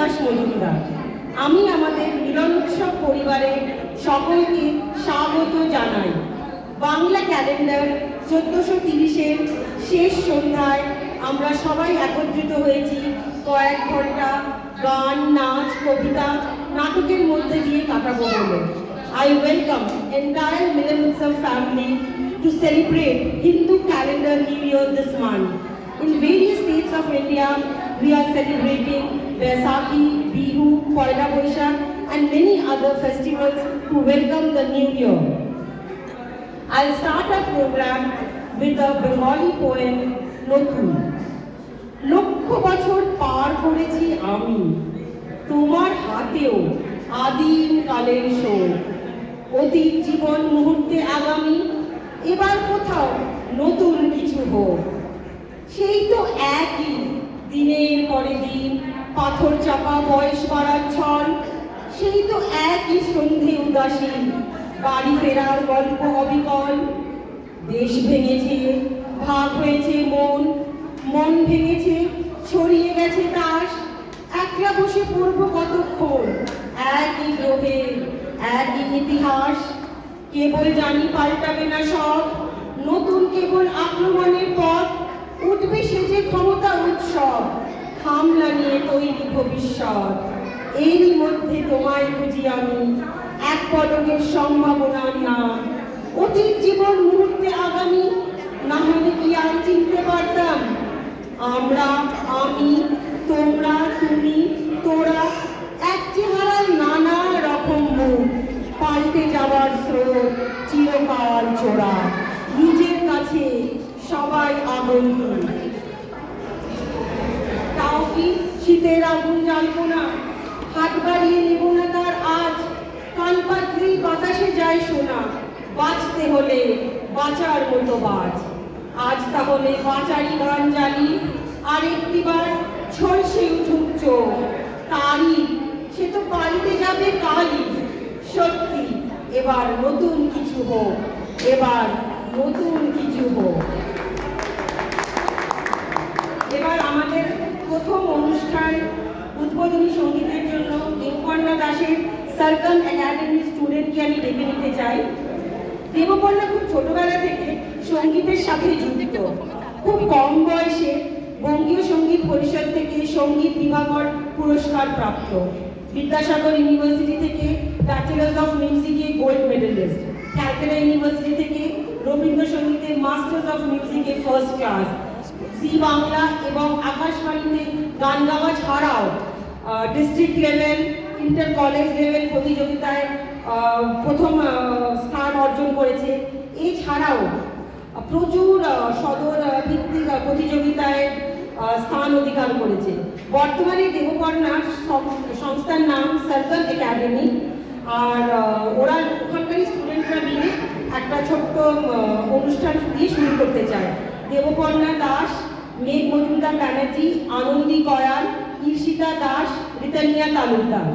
দাস মজুমদার। আমি আমাদের মিলন উৎসব পরিবারে সকলকে স্বাগত জানাই। বাংলা ক্যালেন্ডার 1430-এর শেষ সন্ধ্যায় আমরা সবাই একত্রিত হয়েছি কয়েক ঘন্টা গান, নাচ, কবিতা, নাটকের মধ্যে দিয়ে কাটাবো বলে। I welcome entire Milan Utsav family to celebrate Hindu calendar New Year this month. In various states of India, we are celebrating Baisakhi, Bihu, Poila Boishakh and many other festivals to welcome the new year. I'll start our program with a Bengali poem, Notun. লক্ষ বছর পার করেছি আমি, তোমার হাতেও আদিম কালের শোক। অতীত জীবন মুহূর্তে আগামী, এবার কোথাও নতুন কিছু হোক। সেই তো একই দিনের পরে দিন, পাথর চাপা বয়স বাড়ার ছল। সেই তো একই সন্ধে উদাসীন, বাড়ি ফেরার গল্প অবিকল। দেশ ভেঙেছে, ভাগ হয়েছে মন, মন ভেঙেছে, ছড়িয়ে গেছে তাস। একলা বসে পড়ব কতক্ষণ, একই গ্রহে একই ইতিহাস। কেবল জানি পাল্টাবে না সব, নতুন কেবল আক্রমণের পথ। উঠবে সেজে ক্ষমতা উৎসব, হামলা নিয়ে তৈরি ভবিষ্যৎ। এরই মধ্যে তোমায় খুঁজি আমি, এক পদকের সম্ভাবনার নাম। অতীত জীবন মুহূর্তে আগামী, না হলে কি আর চিনতে পারতাম? আমরা, আমি, তোমরা, তুমি, তোরা, এক চেহারার নানা রকম মুখ। পাল্টে যাবার স্রোত চিরকাল চোরা, নিজের কাছে সবাই আগন্তুক। তাও কি শীতের আগুন জ্বালবো না, হাত বাড়িয়ে নেব না তার আজ। কাল পাত্রেই বাতাসে যায় শোনা, বাঁচতে হলে বাঁচার মতো বাজ। আজ তাহলে বাঁচারি গান জ্বালি, আর একটিবার ঝলসে উঠুক চোখ। তারই সে তো পাল্টে যাবে কালই। সত্যি এবার নতুন কিছু হোক, এবার নতুন কিছু হোক। এবার আমাদের প্রথম অনুষ্ঠান উদ্বোধনী সঙ্গীতের জন্য দেবকন্যা দাসের সার্কাম একাডেমি স্টুডেন্টকে আমি ডেকে নিতে চাই। দেবকন্যা খুব ছোটবেলা থেকে সঙ্গীতের সাথে যুক্ত। খুব কম বয়সে বঙ্গীয় সঙ্গীত পরিষদ থেকে সঙ্গীত বিভাগর পুরস্কার প্রাপ্ত। বিদ্যাসাগর ইউনিভার্সিটি থেকে ব্যাচেলার্স অফ মিউজিকে গোল্ড মেডেলিস্ট। ক্যালকাটা ইউনিভার্সিটি থেকে রবীন্দ্রসঙ্গীতে মাস্টার্স অফ মিউজিকে ফার্স্ট ক্লাস। জি বাংলা এবং আকাশবাণীতে গান গাওয়া ছাড়াও district level, inter college level প্রতিযোগিতায় প্রথম স্থান অর্জন করেছে। এছাড়াও প্রচুর সদর ভিত্তিক প্রতিযোগিতায় স্থান অধিকার করেছে। বর্তমানে দেবকন্যার সংস্থার নাম সার্কাম একাডেমি। আর ওরা ওখানকারই স্টুডেন্টরা মিলে একটা ছোট্ট অনুষ্ঠান দিয়ে শুরু করতে চায়। দেবকন্যা দাস, মেঘ মজুমদার ব্যানার্জি, আনন্দী কয়াল, ঈর্ষিতা দাস, রিতানিয়া তালুকদার।